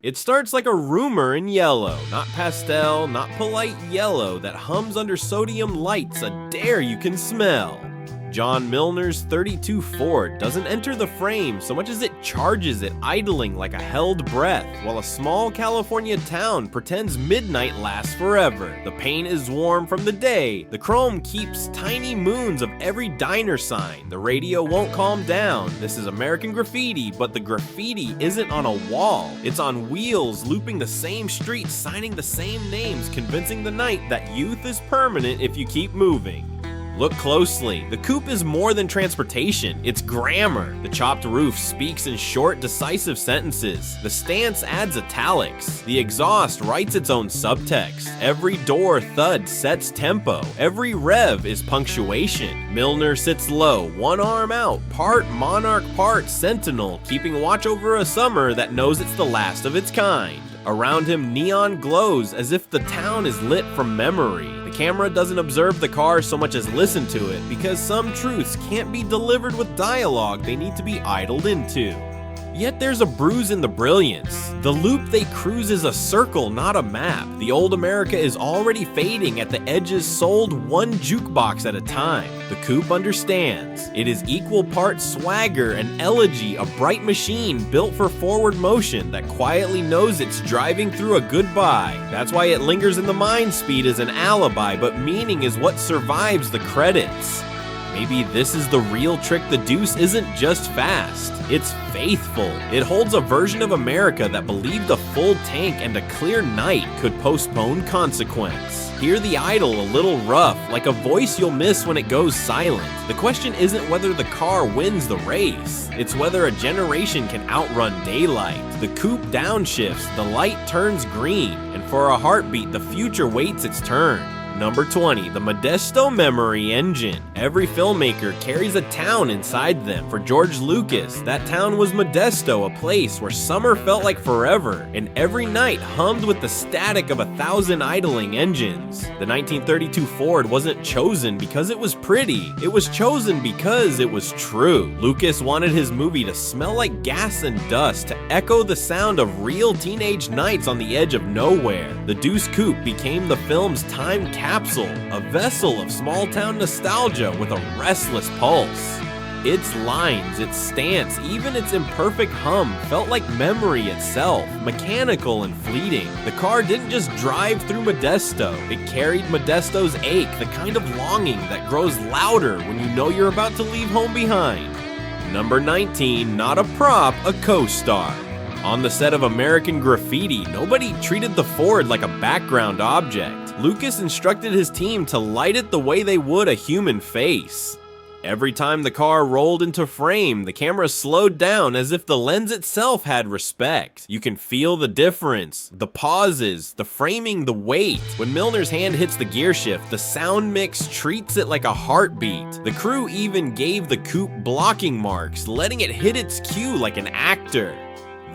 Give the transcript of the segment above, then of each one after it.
It starts like a rumor in yellow, not pastel, not polite yellow that hums under sodium lights, a dare you can smell. John Milner's 32 Ford doesn't enter the frame so much as it charges it, idling like a held breath, while a small California town pretends midnight lasts forever. The paint is warm from the day, the chrome keeps tiny moons of every diner sign, the radio won't calm down. This is American Graffiti, but the graffiti isn't on a wall. It's on wheels, looping the same streets, signing the same names, convincing the night that youth is permanent if you keep moving. Look closely. The coupe is more than transportation, it's grammar. The chopped roof speaks in short, decisive sentences. The stance adds italics. The exhaust writes its own subtext. Every door thud sets tempo. Every rev is punctuation. Milner sits low, one arm out, part monarch, part sentinel, keeping watch over a summer that knows it's the last of its kind. Around him, neon glows as if the town is lit from memory. The camera doesn't observe the car so much as listen to it, because some truths can't be delivered with dialogue, they need to be idled into. Yet there's a bruise in the brilliance. The loop they cruise is a circle, not a map. The old America is already fading at the edges, sold one jukebox at a time. The coupe understands. It is equal parts swagger and elegy, a bright machine built for forward motion that quietly knows it's driving through a goodbye. That's why it lingers in the mind. Speed is an alibi, but meaning is what survives the credits. Maybe this is the real trick. The Deuce isn't just fast, it's faithful. It holds a version of America that believed a full tank and a clear night could postpone consequence. Hear the idle a little rough, like a voice you'll miss when it goes silent. The question isn't whether the car wins the race, it's whether a generation can outrun daylight. The coupe downshifts, the light turns green, and for a heartbeat the future waits its turn. Number 20, the Modesto Memory Engine. Every filmmaker carries a town inside them. For George Lucas, that town was Modesto, a place where summer felt like forever, and every night hummed with the static of 1,000 idling engines. The 1932 Ford wasn't chosen because it was pretty, it was chosen because it was true. Lucas wanted his movie to smell like gas and dust, to echo the sound of real teenage nights on the edge of nowhere. The Deuce Coupe became the film's time capsule, a vessel of small-town nostalgia with a restless pulse. Its lines, its stance, even its imperfect hum felt like memory itself, mechanical and fleeting. The car didn't just drive through Modesto, it carried Modesto's ache, the kind of longing that grows louder when you know you're about to leave home behind. Number 19, not a prop, a co-star. On the set of American Graffiti, nobody treated the Ford like a background object. Lucas instructed his team to light it the way they would a human face. Every time the car rolled into frame, the camera slowed down as if the lens itself had respect. You can feel the difference, the pauses, the framing, the weight. When Milner's hand hits the gear shift, the sound mix treats it like a heartbeat. The crew even gave the coupe blocking marks, letting it hit its cue like an actor.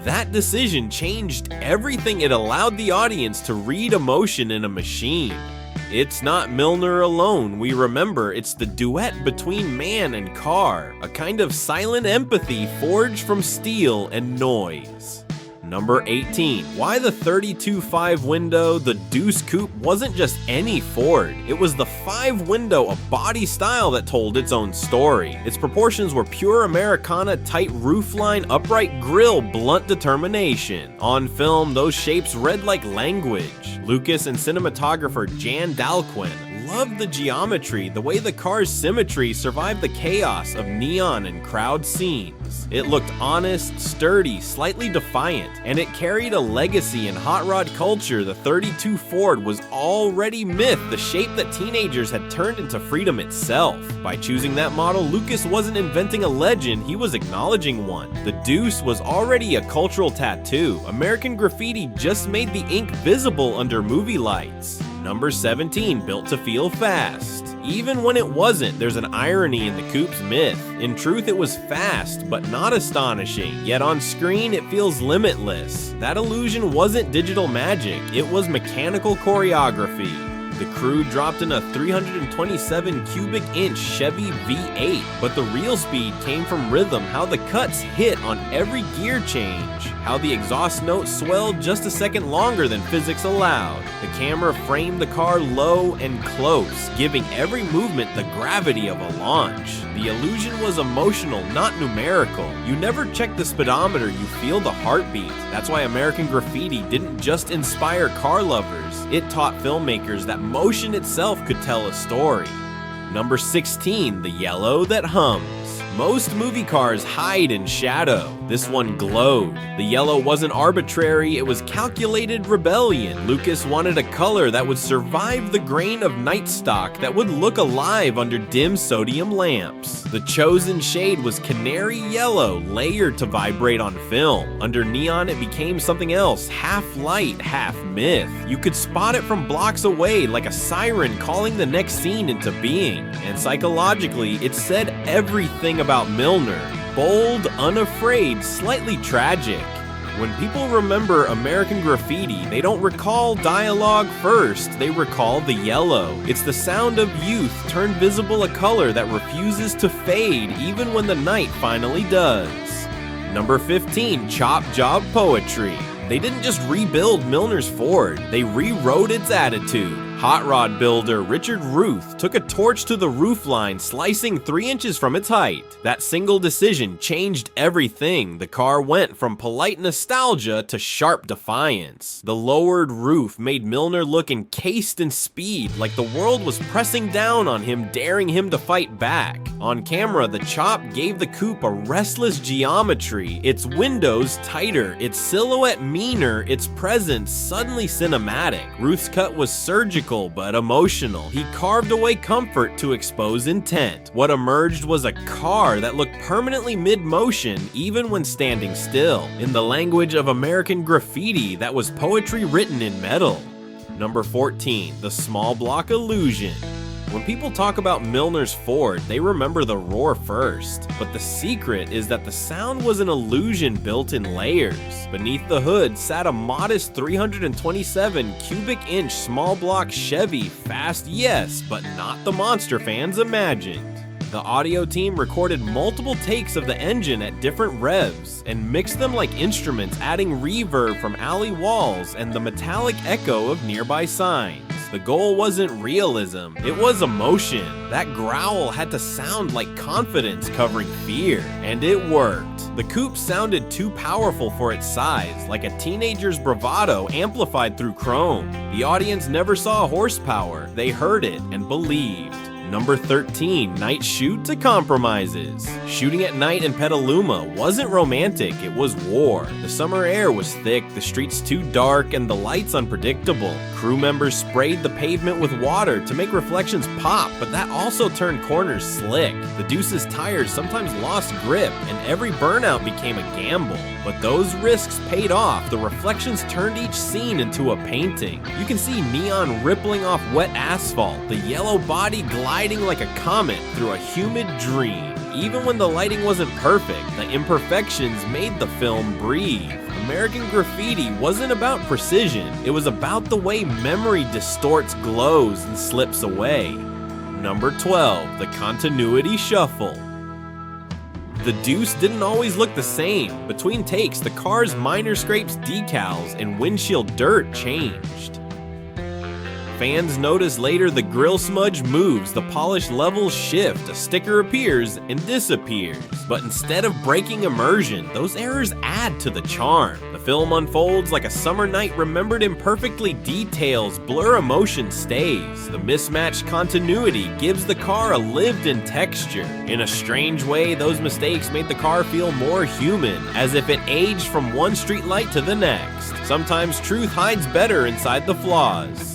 That decision changed everything. It allowed the audience to read emotion in a machine. It's not Milner alone. We remember it's the duet between man and car, a kind of silent empathy forged from steel and noise. Number 18, why the 32.5 window? The Deuce Coupe wasn't just any Ford. It was the 5 window, a body style that told its own story. Its proportions were pure Americana, tight roofline, upright grille, blunt determination. On film, those shapes read like language. Lucas and cinematographer Jan Dalquin loved the geometry, the way the car's symmetry survived the chaos of neon and crowd scenes. It looked honest, sturdy, slightly defiant, and it carried a legacy in hot rod culture. The 32 Ford was already myth, the shape that teenagers had turned into freedom itself. By choosing that model, Lucas wasn't inventing a legend, he was acknowledging one. The Deuce was already a cultural tattoo. American Graffiti just made the ink visible under movie lights. Number 17, built to feel fast. Even when it wasn't, there's an irony in the coupe's myth. In truth, it was fast, but not astonishing. Yet on screen, it feels limitless. That illusion wasn't digital magic, it was mechanical choreography. The crew dropped in a 327 cubic inch Chevy V8, but the real speed came from rhythm, how the cuts hit on every gear change, how the exhaust note swelled just a second longer than physics allowed. The camera framed the car low and close, giving every movement the gravity of a launch. The illusion was emotional, not numerical. You never check the speedometer, you feel the heartbeat. That's why American Graffiti didn't just inspire car lovers, it taught filmmakers that motion itself could tell a story. Number 16, the yellow that hums. Most movie cars hide in shadow. This one glowed. The yellow wasn't arbitrary, it was calculated rebellion. Lucas wanted a color that would survive the grain of night stock, that would look alive under dim sodium lamps. The chosen shade was canary yellow, layered to vibrate on film. Under neon, it became something else, half light, half myth. You could spot it from blocks away, like a siren calling the next scene into being. And psychologically, it said everything about Milner. Bold, unafraid, slightly tragic. When people remember American Graffiti, they don't recall dialogue first, they recall the yellow. It's the sound of youth turned visible, a color that refuses to fade even when the night finally does. Number 15, Chop Job Poetry. They didn't just rebuild Milner's Ford, they rewrote its attitude. Hot rod builder Richard Ruth took a torch to the roofline, slicing 3 inches from its height. That single decision changed everything. The car went from polite nostalgia to sharp defiance. The lowered roof made Milner look encased in speed, like the world was pressing down on him, daring him to fight back. On camera, the chop gave the coupe a restless geometry, its windows tighter, its silhouette meaner, its presence suddenly cinematic. Ruth's cut was surgical but emotional. He carved away comfort to expose intent. What emerged was a car that looked permanently mid-motion even when standing still. In the language of American Graffiti, that was poetry written in metal. Number 14, the small block illusion. When people talk about Milner's Ford, they remember the roar first. But the secret is that the sound was an illusion built in layers. Beneath the hood sat a modest 327 cubic inch small block Chevy, fast yes, but not the monster fans imagined. The audio team recorded multiple takes of the engine at different revs and mixed them like instruments, adding reverb from alley walls and the metallic echo of nearby signs. The goal wasn't realism, it was emotion. That growl had to sound like confidence covering fear, and it worked. The coupe sounded too powerful for its size, like a teenager's bravado amplified through chrome. The audience never saw horsepower, they heard it and believed. Number 13, night shoot to compromises. Shooting at night in Petaluma wasn't romantic, it was war. The summer air was thick, the streets too dark, and the lights unpredictable. Crew members sprayed the pavement with water to make reflections pop, but that also turned corners slick. The Deuce's tires sometimes lost grip, and every burnout became a gamble. But those risks paid off. The reflections turned each scene into a painting. You can see neon rippling off wet asphalt, the yellow body gliding like a comet through a humid dream. Even when the lighting wasn't perfect, the imperfections made the film breathe. American Graffiti wasn't about precision, it was about the way memory distorts, glows, and slips away. Number 12, the continuity shuffle. The Deuce didn't always look the same. Between takes, the car's minor scrapes, decals, and windshield dirt changed. Fans notice later the grill smudge moves, the polished levels shift, a sticker appears and disappears. But instead of breaking immersion, those errors add to the charm. The film unfolds like a summer night remembered imperfectly, details blur, emotion stays. The mismatched continuity gives the car a lived-in texture. In a strange way, those mistakes made the car feel more human, as if it aged from one streetlight to the next. Sometimes truth hides better inside the flaws.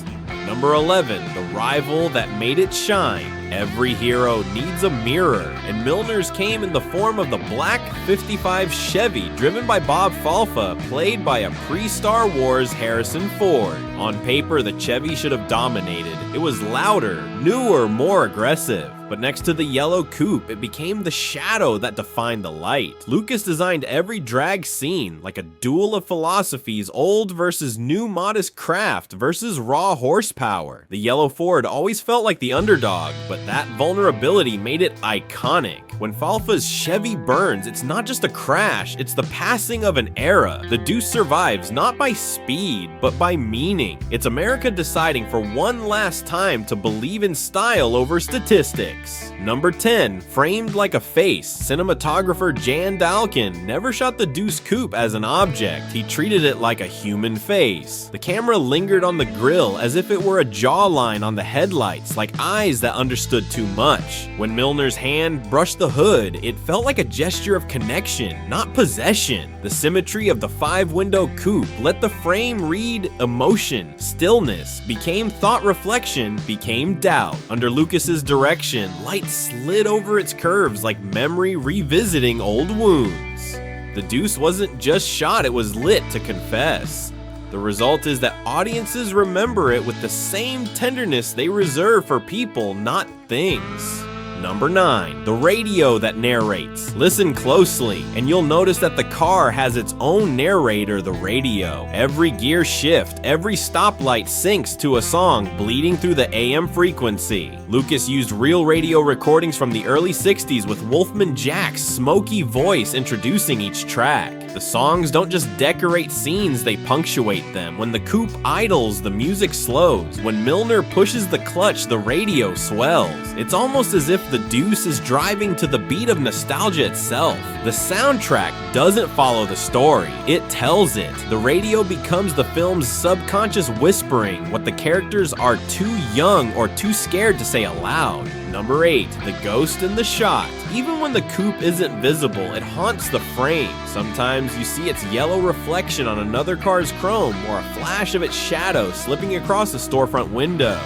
Number 11, the rival that made it shine. Every hero needs a mirror, and Milner's came in the form of the black 55 Chevy driven by Bob Falfa, played by a pre-Star Wars Harrison Ford. On paper, the Chevy should have dominated. It was louder, newer, more aggressive. But next to the yellow coupe, it became the shadow that defined the light. Lucas designed every drag scene like a duel of philosophies, old versus new modest craft versus raw horsepower. The yellow Ford always felt like the underdog, but that vulnerability made it iconic. When Falfa's Chevy burns, it's not just a crash, it's the passing of an era. The Deuce survives not by speed, but by meaning. It's America deciding for one last time to believe in style over statistics. Number 10, framed like a face. Cinematographer Jan Dalkin never shot the Deuce Coupe as an object. He treated it like a human face. The camera lingered on the grille as if it were a jawline on the headlights, like eyes that understood too much. When Milner's hand brushed the hood, it felt like a gesture of connection, not possession. The symmetry of the 5-window coupe let the frame read emotion, stillness, became thought reflection, became doubt. Under Lucas's direction, light slid over its curves like memory revisiting old wounds. The Deuce wasn't just shot, it was lit to confess. The result is that audiences remember it with the same tenderness they reserve for people, not things. Number 9, the radio that narrates. Listen closely, and you'll notice that the car has its own narrator, the radio. Every gear shift, every stoplight syncs to a song bleeding through the AM frequency. Lucas used real radio recordings from the early 60s with Wolfman Jack's smoky voice introducing each track. The songs don't just decorate scenes, they punctuate them. When the coupe idles, the music slows. When Milner pushes the clutch, the radio swells. It's almost as if the Deuce is driving to the beat of nostalgia itself. The soundtrack doesn't follow the story, it tells it. The radio becomes the film's subconscious whispering, what the characters are too young or too scared to say aloud. Number 8, the ghost in the shot. Even when the coupe isn't visible, it haunts the frame. Sometimes you see its yellow reflection on another car's chrome or a flash of its shadow slipping across a storefront window.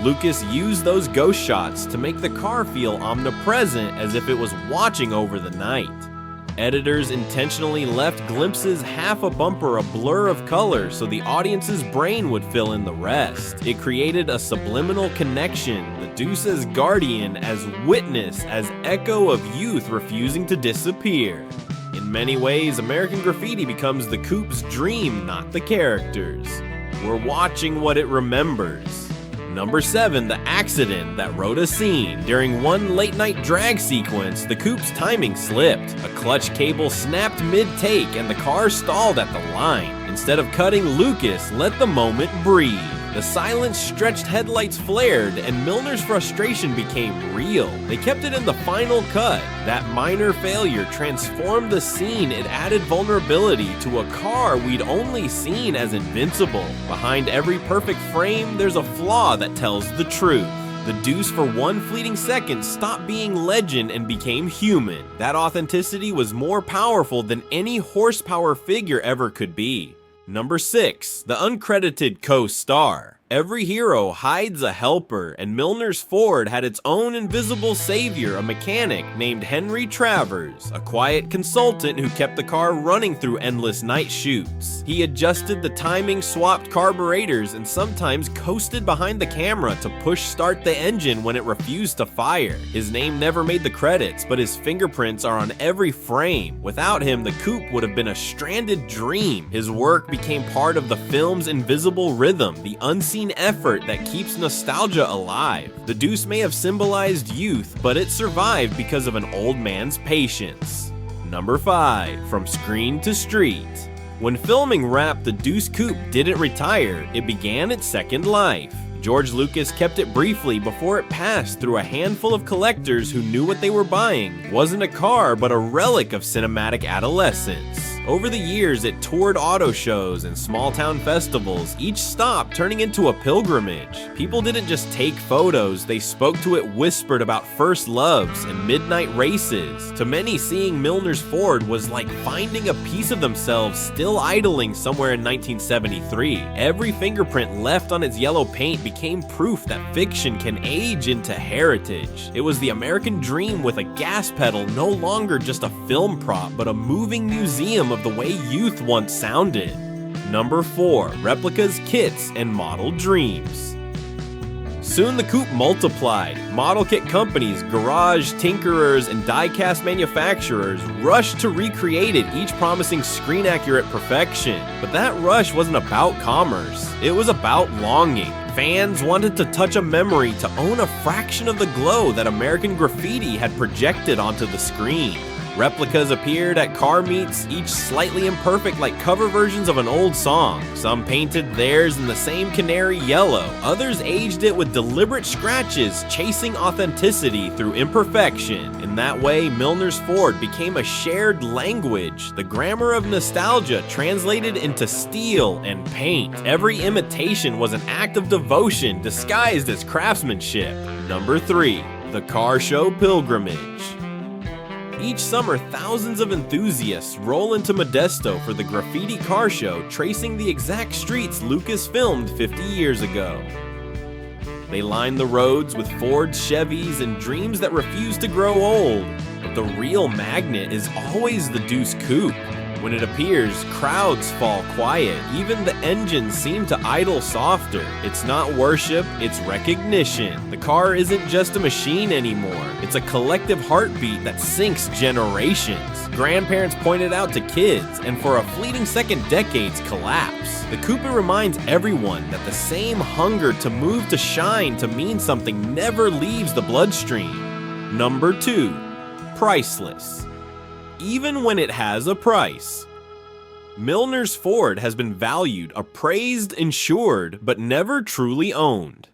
Lucas used those ghost shots to make the car feel omnipresent, as if it was watching over the night. Editors intentionally left glimpses half a bumper a blur of color so the audience's brain would fill in the rest. It created a subliminal connection, the Deuce as guardian, as witness, as echo of youth refusing to disappear. In many ways, American Graffiti becomes the coupe's dream, not the characters. We're watching what it remembers. Number 7, the accident that wrote a scene. During one late-night drag sequence, the coupe's timing slipped. A clutch cable snapped mid-take and the car stalled at the line. Instead of cutting Lucas, let the moment breathe. The silent, stretched headlights flared, and Milner's frustration became real. They kept it in the final cut. That minor failure transformed the scene. It added vulnerability to a car we'd only seen as invincible. Behind every perfect frame, there's a flaw that tells the truth. The Deuce, for one fleeting second, stopped being legend and became human. That authenticity was more powerful than any horsepower figure ever could be. Number 6, the Uncredited Co-Star. Every hero hides a helper, and Milner's Ford had its own invisible savior, a mechanic named Henry Travers, a quiet consultant who kept the car running through endless night shoots. He adjusted the timing, swapped carburetors, and sometimes coasted behind the camera to push start the engine when it refused to fire. His name never made the credits, but his fingerprints are on every frame. Without him, the coupe would have been a stranded dream. His work became part of the film's invisible rhythm, the unseen effort that keeps nostalgia alive. The Deuce may have symbolized youth, but it survived because of an old man's patience. Number 5, from screen to street. When filming Wrap, the Deuce Coupe didn't retire, it began its second life. George Lucas kept it briefly before it passed through a handful of collectors who knew what they were buying. It wasn't a car, but a relic of cinematic adolescence. Over the years, it toured auto shows and small-town festivals, each stop turning into a pilgrimage. People didn't just take photos, they spoke to it, whispered about first loves and midnight races. To many, seeing Milner's Ford was like finding a piece of themselves still idling somewhere in 1973. Every fingerprint left on its yellow paint became proof that fiction can age into heritage. It was the American dream with a gas pedal, no longer just a film prop, but a moving museum of the way youth once sounded. Number 4, replicas, kits, and model dreams. Soon the coupe multiplied. Model kit companies, garage tinkerers, and die-cast manufacturers rushed to recreate it, each promising screen-accurate perfection. But that rush wasn't about commerce. It was about longing. Fans wanted to touch a memory, to own a fraction of the glow that American Graffiti had projected onto the screen. Replicas appeared at car meets, each slightly imperfect like cover versions of an old song. Some painted theirs in the same canary yellow, others aged it with deliberate scratches, chasing authenticity through imperfection. In that way, Milner's Ford became a shared language, the grammar of nostalgia translated into steel and paint. Every imitation was an act of devotion disguised as craftsmanship. Number 3. The Car Show Pilgrimage. Each summer, thousands of enthusiasts roll into Modesto for the Graffiti Car Show, tracing the exact streets Lucas filmed 50 years ago. They line the roads with Fords, Chevys, and dreams that refuse to grow old. But the real magnet is always the Deuce Coupe. When it appears, crowds fall quiet. Even the engines seem to idle softer. It's not worship, it's recognition. The car isn't just a machine anymore. It's a collective heartbeat that sinks generations. Grandparents point it out to kids, and for a fleeting second, decades collapse. The coupe reminds everyone that the same hunger to move, to shine, to mean something never leaves the bloodstream. Number 2. Priceless. Even when it has a price. Milner's Ford has been valued, appraised, insured, but never truly owned.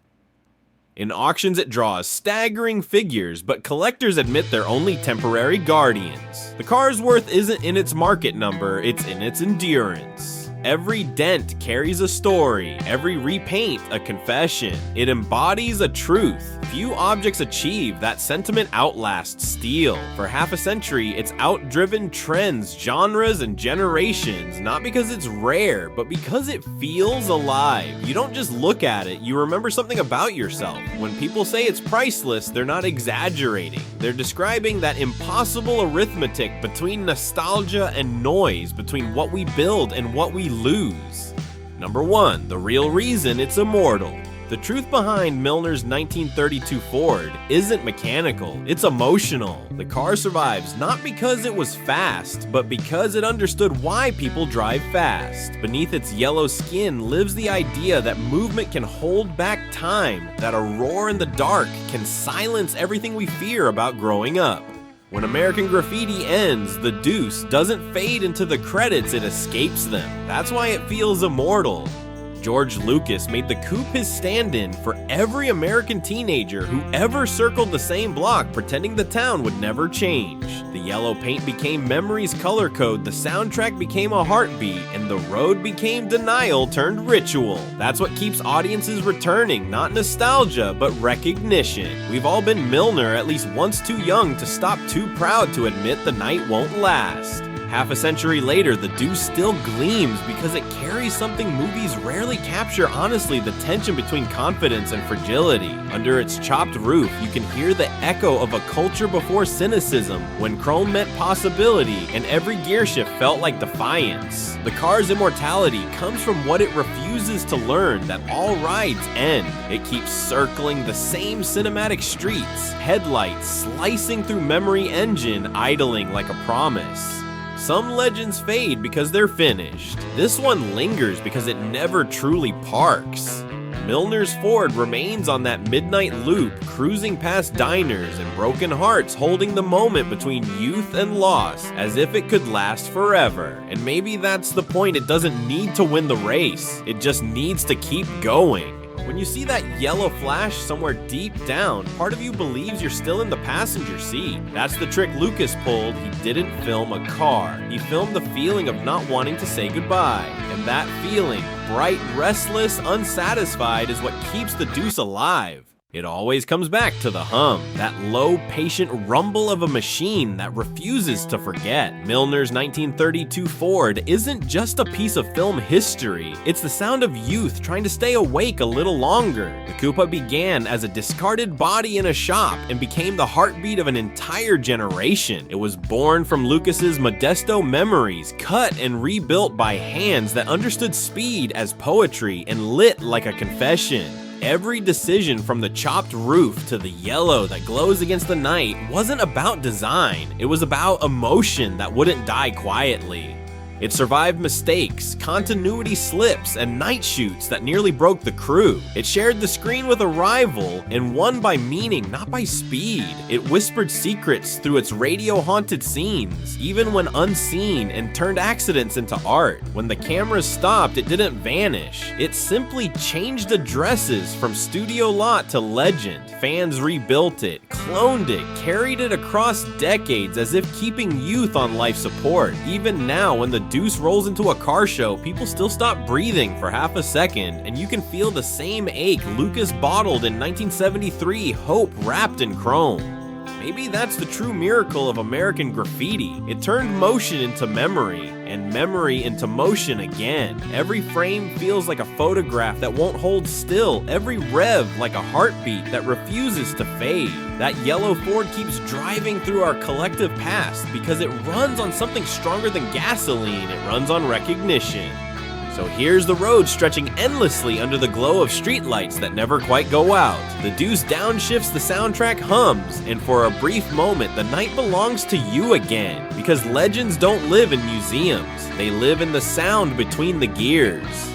In auctions it draws staggering figures, but collectors admit they're only temporary guardians. The car's worth isn't in its market number, it's in its endurance. Every dent carries a story, every repaint a confession. It embodies a truth. Few objects achieve that sentiment outlasts steel. For half a century, it's outdriven trends, genres, and generations, not because it's rare, but because it feels alive. You don't just look at it, you remember something about yourself. When people say it's priceless, they're not exaggerating. They're describing that impossible arithmetic between nostalgia and noise, between what we build and what we lose. Number 1, the real reason it's immortal. The truth behind Milner's 1932 Ford isn't mechanical, it's emotional. The car survives not because it was fast, but because it understood why people drive fast. Beneath its yellow skin lives the idea that movement can hold back time, that a roar in the dark can silence everything we fear about growing up. When American Graffiti ends, the Deuce doesn't fade into the credits, it escapes them. That's why it feels immortal. George Lucas made the coupe his stand-in for every American teenager who ever circled the same block pretending the town would never change. The yellow paint became memory's color code, the soundtrack became a heartbeat, and the road became denial turned ritual. That's what keeps audiences returning, not nostalgia, but recognition. We've all been Milner at least once too young to stop too proud to admit the night won't last. Half a century later, the Deuce still gleams because it carries something movies rarely capture honestly, the tension between confidence and fragility. Under its chopped roof, you can hear the echo of a culture before cynicism, when chrome meant possibility and every gear shift felt like defiance. The car's immortality comes from what it refuses to learn, that all rides end. It keeps circling the same cinematic streets, headlights slicing through memory engine, idling like a promise. Some legends fade because they're finished. This one lingers because it never truly parks. Milner's Ford remains on that midnight loop, cruising past diners and broken hearts, holding the moment between youth and loss, as if it could last forever. And maybe that's the point, it doesn't need to win the race, it just needs to keep going. When you see that yellow flash somewhere deep down, part of you believes you're still in the passenger seat. That's the trick Lucas pulled. He didn't film a car. He filmed the feeling of not wanting to say goodbye. And that feeling, bright, restless, unsatisfied, is what keeps the Deuce alive. It always comes back to the hum, that low, patient rumble of a machine that refuses to forget. Milner's 1932 Ford isn't just a piece of film history, it's the sound of youth trying to stay awake a little longer. The coupe began as a discarded body in a shop and became the heartbeat of an entire generation. It was born from Lucas's Modesto memories, cut and rebuilt by hands that understood speed as poetry and lit like a confession. Every decision from the chopped roof to the yellow that glows against the night wasn't about design, it was about emotion that wouldn't die quietly. It survived mistakes, continuity slips, and night shoots that nearly broke the crew. It shared the screen with a rival and won by meaning, not by speed. It whispered secrets through its radio-haunted scenes, even when unseen, and turned accidents into art. When the cameras stopped, it didn't vanish. It simply changed addresses from studio lot to legend. Fans rebuilt it, cloned it, carried it across decades as if keeping youth on life support. Even now, when the Deuce rolls into a car show, people still stop breathing for half a second, and you can feel the same ache Lucas bottled in 1973, hope wrapped in chrome. Maybe that's the true miracle of American Graffiti. It turned motion into memory, and memory into motion again. Every frame feels like a photograph that won't hold still, every rev like a heartbeat that refuses to fade. That yellow Ford keeps driving through our collective past because it runs on something stronger than gasoline, it runs on recognition. So here's the road stretching endlessly under the glow of streetlights that never quite go out. The Deuce downshifts, the soundtrack hums, and for a brief moment, the night belongs to you again. Because legends don't live in museums, they live in the sound between the gears.